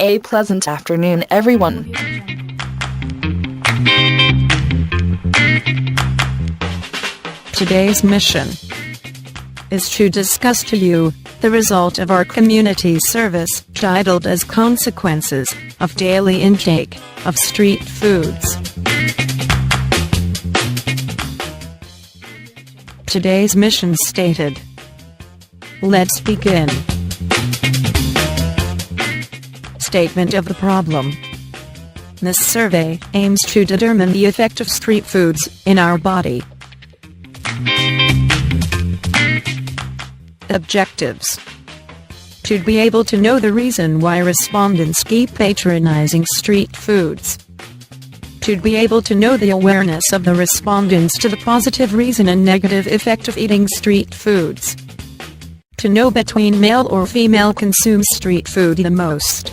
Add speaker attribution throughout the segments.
Speaker 1: A pleasant afternoon, everyone.
Speaker 2: Today's mission is to discuss to you the result of our community service titled as Consequences of Daily Intake of Street Foods. Today's mission stated. Let's begin. Statement of the problem. This survey aims to determine the effect of street foods in our body. Objectives. To be able to know the reason why respondents keep patronizing street foods. To be able to know the awareness of the respondents to the positive reason and negative effect of eating street foods. To know between male or female consumes street food the most.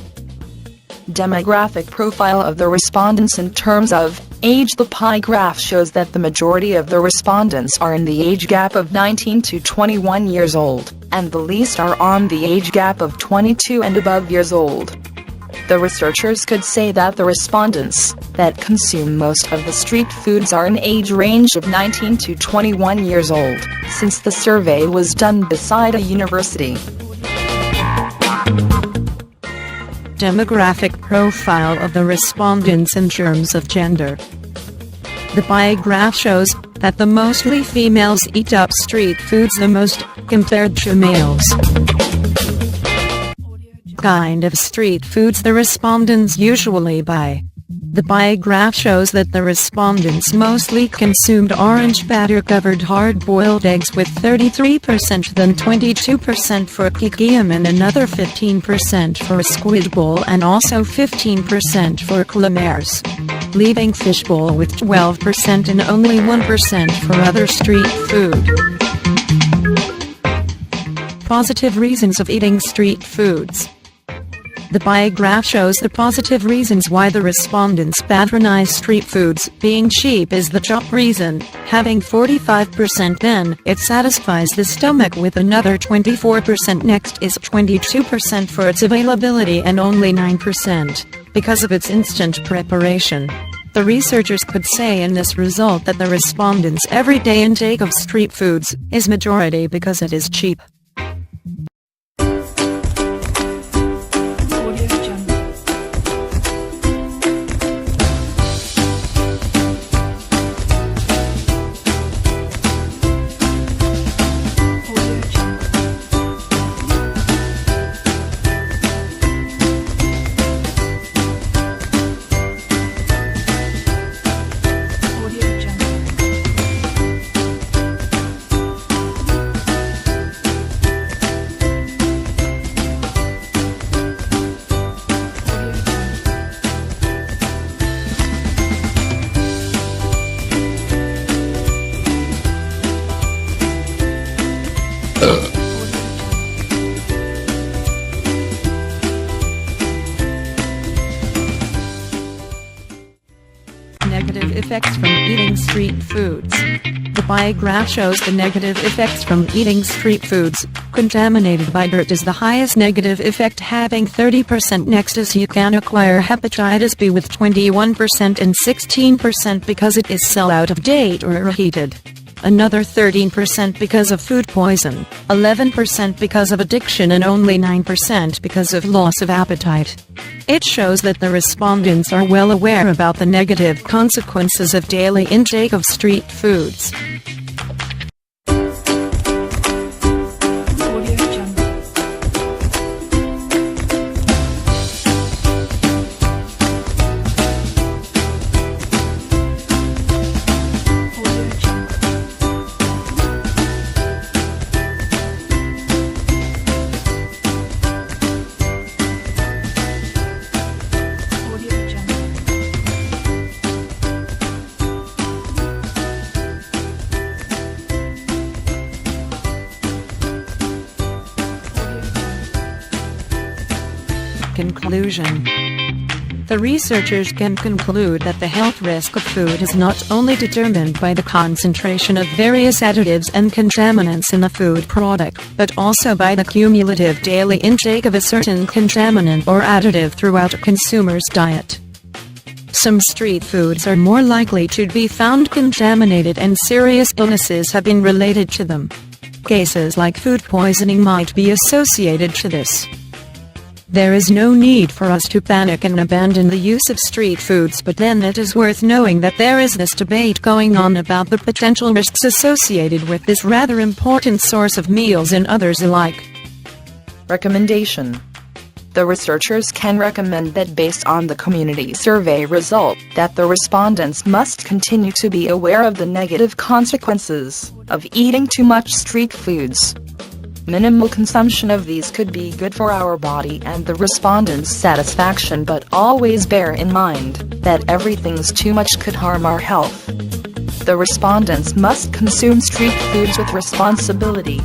Speaker 1: Demographic profile of the respondents in terms of age. The pie graph shows that the majority of the respondents are in the age gap of 19 to 21 years old, and the least are on the age gap of 22 and above years old. The researchers could say that the respondents that consume most of the street foods are in age range of 19 to 21 years old, since the survey was done beside a university.
Speaker 2: Demographic profile of the respondents in terms of gender. The pie graph shows that the mostly females eat up street foods the most, compared to males. Kind of street foods the respondents usually buy. The pie graph shows that the respondents mostly consumed orange batter-covered hard-boiled eggs with 33%, then 22% for kikiam and another 15% for squid bowl and also 15% for calamars, leaving fishbowl with 12% and only 1% for other street food. Positive reasons of eating street foods. The pie graph shows the positive reasons why the respondents patronize street foods. Being cheap is the top reason, having 45%. Then, it satisfies the stomach with another 24%. Next is 22% for its availability and only 9% because of its instant preparation. The researchers could say in this result that the respondents' everyday intake of street foods is majority because it is cheap. Negative effects from eating street foods. The pie graph shows the negative effects from eating street foods. Contaminated by dirt is the highest negative effect, having 30%. Next is you can acquire hepatitis B with 21% and 16% because it is sell out of date or reheated. Another 13% because of food poison, 11% because of addiction and only 9% because of loss of appetite. It shows that the respondents are well aware about the negative consequences of daily intake of street foods. Conclusion. The researchers can conclude that the health risk of food is not only determined by the concentration of various additives and contaminants in the food product, but also by the cumulative daily intake of a certain contaminant or additive throughout a consumer's diet. Some street foods are more likely to be found contaminated, and serious illnesses have been related to them. Cases like food poisoning might be associated to this. There is no need for us to panic and abandon the use of street foods, but then it is worth knowing that there is this debate going on about the potential risks associated with this rather important source of meals and others alike.
Speaker 1: Recommendation. The researchers can recommend that based on the community survey result, that the respondents must continue to be aware of the negative consequences of eating too much street foods. Minimal consumption of these could be good for our body and the respondents' satisfaction, but always bear in mind that everything's too much could harm our health. The respondents must consume street foods with responsibility.